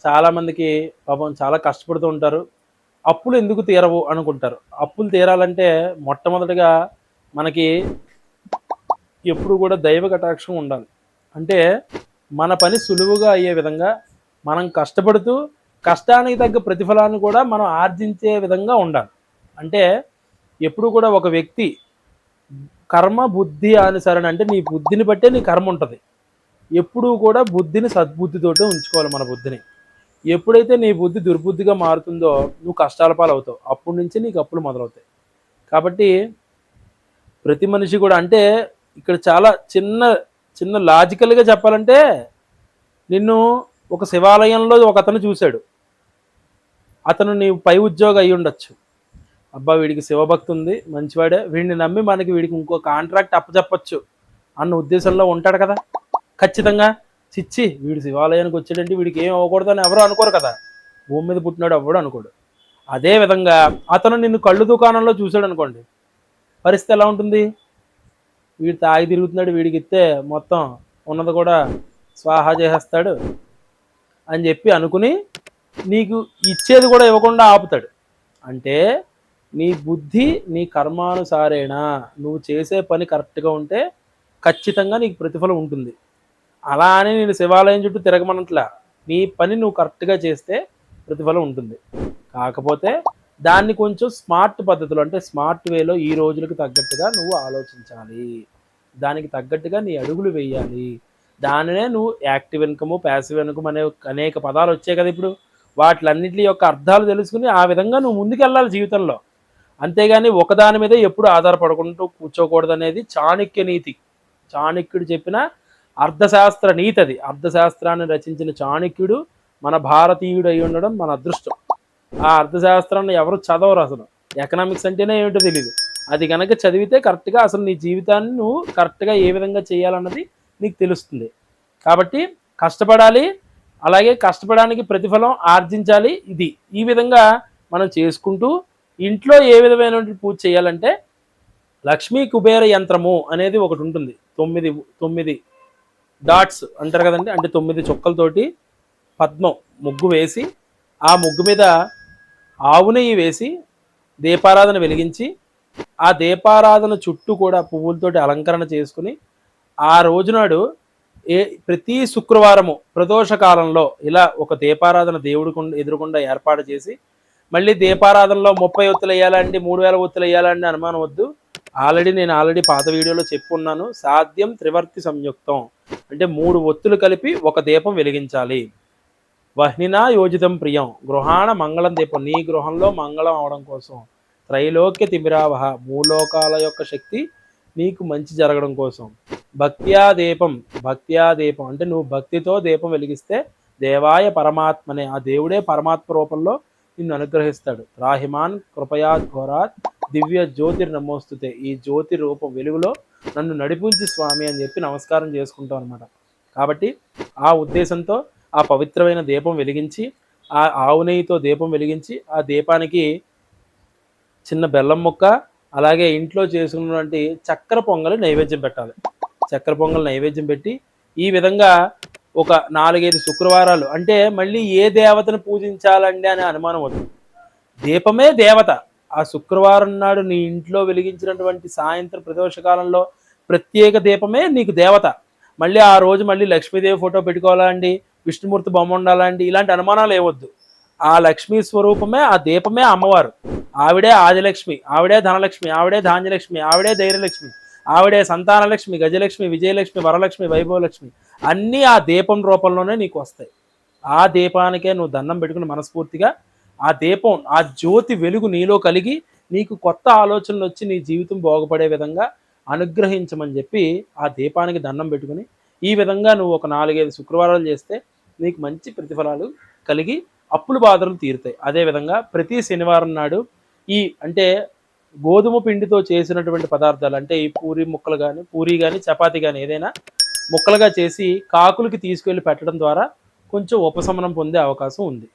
చాలామందికి పాపం చాలా కష్టపడుతూ ఉంటారు. అప్పులు ఎందుకు తీరవు అనుకుంటారు. అప్పులు తీరాలంటే మొట్టమొదటిగా మనకి ఎప్పుడు కూడా దైవ కటాక్షం ఉండాలి. అంటే మన పని సులువుగా అయ్యే విధంగా మనం కష్టపడుతూ కష్టానికి తగ్గ ప్రతిఫలాన్ని కూడా మనం ఆర్జించే విధంగా ఉండాలి. అంటే ఎప్పుడు కూడా ఒక వ్యక్తి కర్మ బుద్ధి అనుసరణ అంటే నీ బుద్ధిని బట్టే నీ కర్మ ఉంటుంది. ఎప్పుడూ కూడా బుద్ధిని సద్బుద్ధితోటే ఉంచుకోవాలి మన బుద్ధిని. ఎప్పుడైతే నీ బుద్ధి దుర్బుద్ధిగా మారుతుందో నువ్వు కష్టాల పాలవుతావు. అప్పటి నుంచి నీకు అప్పులు మొదలవుతాయి. కాబట్టి ప్రతి మనిషి కూడా అంటే ఇక్కడ చాలా చిన్న చిన్న లాజికల్‌గా చెప్పాలంటే నిన్ను ఒక శివాలయంలో ఒకతను చూసాడు. అతను నీవు పై ఉద్యోగి అయ్యుండొచ్చు. అబ్బా! వీడికి శివభక్తి ఉంది, మంచివాడే. వీడిని నమ్మి వీడికి ఇంకో కాంట్రాక్ట్ అప్పజెప్పొచ్చు అన్న ఉద్దేశంలో ఉంటాడు కదా! ఖచ్చితంగా. ఛీ! వీడు శివాలయానికి వచ్చాడంటే వీడికి ఏం అవ్వకూడదని ఎవరు అనుకోరు కదా! భూమి మీద పుట్టినోడు ఎవ్వడు అనుకోడు. అదే విధంగా అతను నిన్ను కళ్ళు దుకాణంలో చూసాడనుకోండి. పరిస్థితి ఎలా ఉంటుంది? వీడు తాగి తిరుగుతున్నాడు, వీడికిస్తే మొత్తం ఉన్నది కూడా స్వాహా చేసేస్తాడు అని చెప్పి అనుకుని నీకు ఇచ్చేది కూడా ఇవ్వకుండా ఆపుతాడు. అంటే నీ బుద్ధి నీ కర్మానుసారేనా నువ్వు చేసే పని కరెక్ట్గా ఉంటే ఖచ్చితంగా నీకు ప్రతిఫలం ఉంటుంది. అలా అని నేను శివాలయం చుట్టూ తిరగమనట్లా. నీ పని నువ్వు కరెక్ట్గా చేస్తే ప్రతిఫలం ఉంటుంది. కాకపోతే దాన్ని కొంచెం స్మార్ట్ పద్ధతిలో అంటే స్మార్ట్ వేలో ఈ రోజులకు తగ్గట్టుగా నువ్వు ఆలోచించాలి. దానికి తగ్గట్టుగా నీ అడుగులు వేయాలి. దానినే నువ్వు యాక్టివ్ ఇన్కము, ప్యాసివ్ ఇన్కమ్ అనే అనేక పదాలు వచ్చాయి కదా ఇప్పుడు. వాటిలన్నిటి యొక్క అర్థాలు తెలుసుకుని ఆ విధంగా నువ్వు ముందుకెళ్ళాలి జీవితంలో. అంతేగాని ఒకదాని మీదే ఎప్పుడు ఆధారపడుకుంటూ కూర్చోకూడదనేది చాణక్య నీతి. చాణక్యుడు చెప్పిన అర్థశాస్త్ర నీతి అది. అర్థశాస్త్రాన్ని రచించిన చాణక్యుడు మన భారతీయుడు అయి ఉండడం మన అదృష్టం. ఆ అర్థశాస్త్రాన్ని ఎవరు చదవరు అసలు. ఎకనామిక్స్ అంటేనే ఏమిటో తెలియదు. అది కనుక చదివితే కరెక్ట్గా అసలు నీ జీవితాన్ని నువ్వు కరెక్ట్గా ఏ విధంగా చేయాలన్నది నీకు తెలుస్తుంది. కాబట్టి కష్టపడాలి, అలాగే కష్టపడడానికి ప్రతిఫలం ఆర్జించాలి. ఇది ఈ విధంగా మనం చేసుకుంటూ ఇంట్లో ఏ విధమైనటువంటి పూజ చేయాలంటే లక్ష్మీ కుబేర యంత్రము అనేది ఒకటి ఉంటుంది. 9 డాట్స్ అంటారు కదండి. అంటే 9 చుక్కలతోటి పద్మం ముగ్గు వేసి ఆ ముగ్గు మీద ఆవు నెయ్యి వేసి దీపారాధన వెలిగించి ఆ దీపారాధన చుట్టూ కూడా పువ్వులతోటి అలంకరణ చేసుకుని ఆ రోజునాడు ప్రతి శుక్రవారము ప్రదోష కాలంలో ఇలా ఒక దీపారాధన దేవుడికి ఎదురుకుండా ఏర్పాటు చేసి మళ్ళీ దీపారాధనలో 30 ఒత్తులు వేయాలండి, 3000 ఒత్తులు వేయాలండి అనుమానం వద్దు. నేను ఆల్రెడీ పాత వీడియోలో చెప్పున్నాను. సాధ్యం త్రివర్తి సంయుక్తం అంటే 3 ఒత్తులు కలిపి ఒక దీపం వెలిగించాలి. వహ్నినా యోజితం ప్రియం గృహాణ మంగళం దీపం, నీ గృహంలో మంగళం అవడం కోసం. త్రైలోక్య తిమిరావహ, భూలోకాల యొక్క శక్తి నీకు మంచి జరగడం కోసం. భక్త్యా దీపం అంటే నువ్వు భక్తితో దీపం వెలిగిస్తే దేవాయ పరమాత్మనే, ఆ దేవుడే పరమాత్మ రూపంలో నిన్ను అనుగ్రహిస్తాడు. రాహిమాన్ కృపయా ఘోరాత్ దివ్య జ్యోతిర్నమోస్తుతే, ఈ జ్యోతి రూపం వెలుగులో నన్ను నడిపించి స్వామి అని చెప్పి నమస్కారం చేసుకుంటాం అనమాట. కాబట్టి ఆ ఉద్దేశంతో ఆ పవిత్రమైన దీపం వెలిగించి ఆ ఆవు నెయ్యితో దీపం వెలిగించి ఆ దీపానికి చిన్న బెల్లం ముక్క అలాగే ఇంట్లో చేసుకున్నటువంటి చక్కెర పొంగలి నైవేద్యం పెట్టాలి. చక్కెర పొంగల్ నైవేద్యం పెట్టి ఈ విధంగా ఒక 4-5 శుక్రవారాలు అంటే మళ్ళీ ఏ దేవతను పూజించాలండి అనే అనుమానం వస్తుంది. దీపమే దేవత. ఆ శుక్రవారం నాడు నీ ఇంట్లో వెలిగించినటువంటి సాయంత్రం ప్రదోషకాలంలో ప్రత్యేక దీపమే నీకు దేవత. మళ్ళీ ఆ రోజు మళ్ళీ లక్ష్మీదేవి ఫోటో పెట్టుకోవాలా అండి, విష్ణుమూర్తి బొమ్మ ఉండాలా అండి, ఇలాంటి అనుమానాలు ఏవద్దు. ఆ లక్ష్మీ స్వరూపమే, ఆ దీపమే అమ్మవారు. ఆవిడే ఆదిలక్ష్మి, ఆవిడే ధనలక్ష్మి, ఆవిడే ధాన్యలక్ష్మి, ఆవిడే ధైర్యలక్ష్మి, ఆవిడే సంతానలక్ష్మి, గజలక్ష్మి, విజయలక్ష్మి, వరలక్ష్మి, వైభవలక్ష్మి అన్నీ ఆ దీపం రూపంలోనే నీకు వస్తాయి. ఆ దీపానికే నువ్వు దండం పెట్టుకుని మనస్ఫూర్తిగా ఆ దీపం ఆ జ్యోతి వెలుగు నీలో కలిగి నీకు కొత్త ఆలోచనలు వచ్చి నీ జీవితం బాగుపడే విధంగా అనుగ్రహించమని చెప్పి ఆ దీపానికి దండం పెట్టుకుని ఈ విధంగా నువ్వు ఒక 4-5 శుక్రవారాలు చేస్తే నీకు మంచి ప్రతిఫలాలు కలిగి అప్పుల బాధలు తీరుతాయి. అదేవిధంగా ప్రతి శనివారం నాడు అంటే గోధుమ పిండితో చేసినటువంటి పదార్థాలు అంటే ఈ పూరీ కానీ చపాతీ కానీ ఏదైనా ముక్కలుగా చేసి కాకులకి తీసుకెళ్ళి పెట్టడం ద్వారా కొంచెం ఉపశమనం పొందే అవకాశం ఉంది.